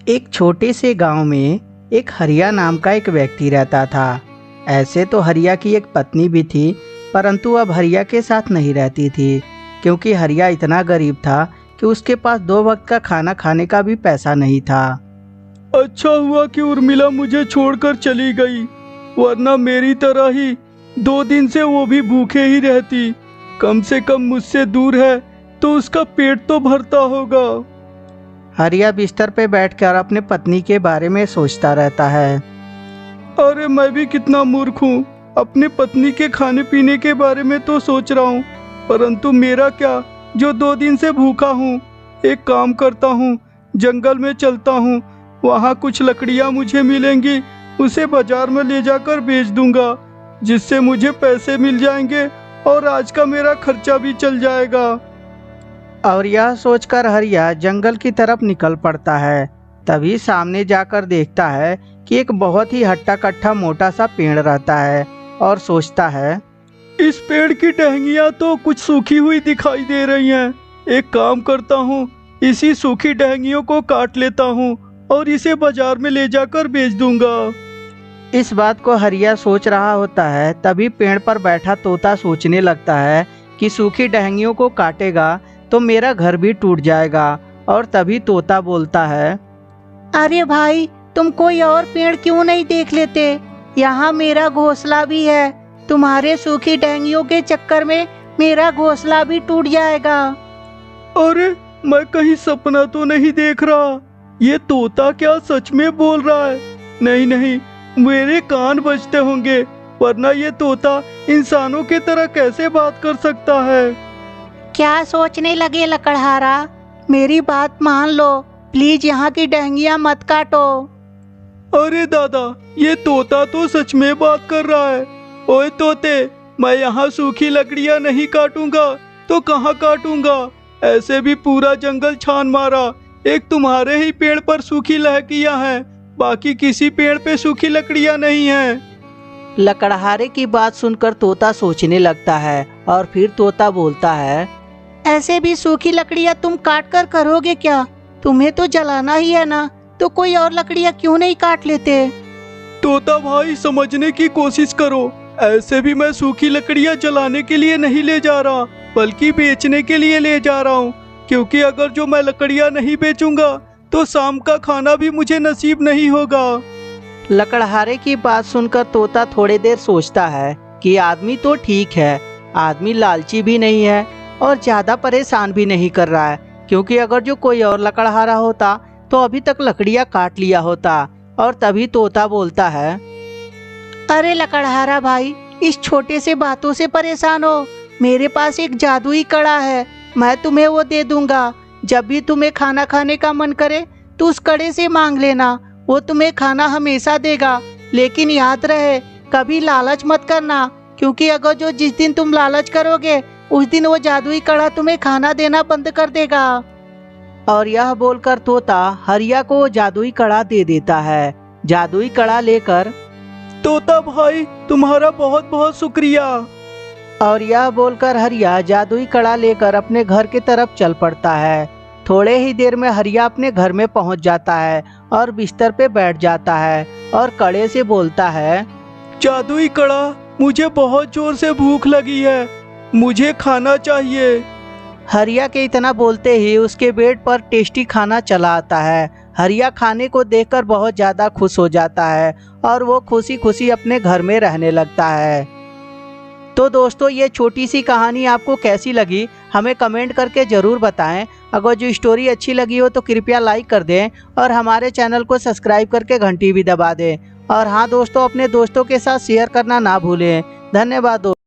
एक छोटे से गांव में एक हरिया नाम का एक व्यक्ति रहता था। ऐसे तो हरिया की एक पत्नी भी थी, परंतु अब हरिया के साथ नहीं रहती थी, क्योंकि हरिया इतना गरीब था कि उसके पास 2 वक्त का खाना खाने का भी पैसा नहीं था। अच्छा हुआ कि उर्मिला मुझे छोड़कर चली गई, वरना मेरी तरह ही 2 दिन से वो भी भूखे ही रहती। कम से कम मुझसे दूर है तो उसका पेट तो भरता होगा। हरिया बिस्तर पे बैठकर अपने पत्नी के बारे में सोचता रहता है। अरे मैं भी कितना मूर्ख हूँ, अपने पत्नी के खाने पीने के बारे में तो सोच रहा हूँ, परंतु मेरा क्या जो 2 दिन से भूखा हूँ। एक काम करता हूँ, जंगल में चलता हूँ, वहाँ कुछ लकड़ियाँ मुझे मिलेंगी, उसे बाजार में ले जाकर बेच दूंगा, जिससे मुझे पैसे मिल जाएंगे और आज का मेरा खर्चा भी चल जाएगा। और यह सोचकर हरिया जंगल की तरफ निकल पड़ता है। तभी सामने जाकर देखता है कि एक बहुत ही हट्टा कट्टा मोटा सा पेड़ रहता है और सोचता है, इस पेड़ की टहनियाँ तो कुछ सूखी हुई दिखाई दे रही हैं। एक काम करता हूँ, इसी सूखी टहनियों को काट लेता हूँ और इसे बाजार में ले जाकर बेच दूंगा। इस बात को हरिया सोच रहा होता है, तभी पेड़ पर बैठा तोता सोचने लगता है कि सूखी टहनियों को काटेगा तो मेरा घर भी टूट जाएगा। और तभी तोता बोलता है, अरे भाई, तुम कोई और पेड़ क्यों नहीं देख लेते? यहाँ मेरा घोंसला भी है, तुम्हारे सूखी टहनियों के चक्कर में मेरा घोंसला भी टूट जाएगा। अरे मैं कहीं सपना तो नहीं देख रहा, ये तोता क्या सच में बोल रहा है? नहीं नहीं, मेरे कान बजते होंगे, वरना ये तोता इंसानों की तरह कैसे बात कर सकता है? क्या सोचने लगे लकड़हारा, मेरी बात मान लो, प्लीज यहाँ की टहनियाँ मत काटो। अरे दादा, ये तोता तो सच में बात कर रहा है। ओए तोते, मैं यहाँ सूखी लकड़ियाँ नहीं काटूंगा तो कहाँ काटूंगा? ऐसे भी पूरा जंगल छान मारा, एक तुम्हारे ही पेड़ पर सूखी लकड़ियाँ हैं, बाकी किसी पेड़ पे सूखी लकड़ियाँ नहीं हैं। लकड़हारे की बात सुनकर तोता सोचने लगता है और फिर तोता बोलता है, ऐसे भी सूखी लकड़ियाँ तुम काट कर करोगे क्या? तुम्हें तो जलाना ही है ना, तो कोई और लकड़ियाँ क्यों नहीं काट लेते? तोता भाई, समझने की कोशिश करो, ऐसे भी मैं सूखी लकड़ियाँ जलाने के लिए नहीं ले जा रहा, बल्कि बेचने के लिए ले जा रहा हूँ, क्योंकि अगर जो मैं लकड़ियाँ नहीं बेचूंगा तो शाम का खाना भी मुझे नसीब नहीं होगा। लकड़हारे की बात सुनकर तोता थोड़ी देर सोचता है कि आदमी तो ठीक है, आदमी लालची भी नहीं है और ज़्यादा परेशान भी नहीं कर रहा है, क्योंकि अगर जो कोई और लकड़हारा होता तो अभी तक लकड़ियाँ काट लिया होता। और तभी तोता बोलता है, अरे लकड़हारा भाई, इस छोटे से बातों से परेशान हो? मेरे पास एक जादुई कड़ा है, मैं तुम्हें वो दे दूंगा। जब भी तुम्हें खाना खाने का मन करे तो उस कड़े से मांग लेना, वो तुम्हें खाना हमेशा देगा। लेकिन याद रहे, कभी लालच मत करना, क्योंकि अगर जो जिस दिन तुम लालच करोगे उस दिन वो जादुई कड़ा तुम्हें खाना देना बंद कर देगा। और यह बोलकर तोता हरिया को जादुई कड़ा दे देता है। जादुई कड़ा लेकर, तोता भाई, तुम्हारा बहुत बहुत शुक्रिया। और यह बोलकर हरिया जादुई कड़ा लेकर अपने घर की तरफ चल पड़ता है। थोड़े ही देर में हरिया अपने घर में पहुंच जाता है और बिस्तर पे बैठ जाता है और कड़े से बोलता है, जादुई कड़ा, मुझे बहुत जोर से भूख लगी है, मुझे खाना चाहिए। हरिया के इतना बोलते ही उसके बेड पर टेस्टी खाना चला आता है। हरिया खाने को देखकर बहुत ज़्यादा खुश हो जाता है और वो खुशी खुशी अपने घर में रहने लगता है। तो दोस्तों, ये छोटी सी कहानी आपको कैसी लगी हमें कमेंट करके ज़रूर बताएं। अगर जो स्टोरी अच्छी लगी हो तो कृपया लाइक कर दें और हमारे चैनल को सब्सक्राइब करके घंटी भी दबा दें। और हाँ दोस्तों, अपने दोस्तों के साथ शेयर करना ना भूलें। धन्यवाद दोस्तों।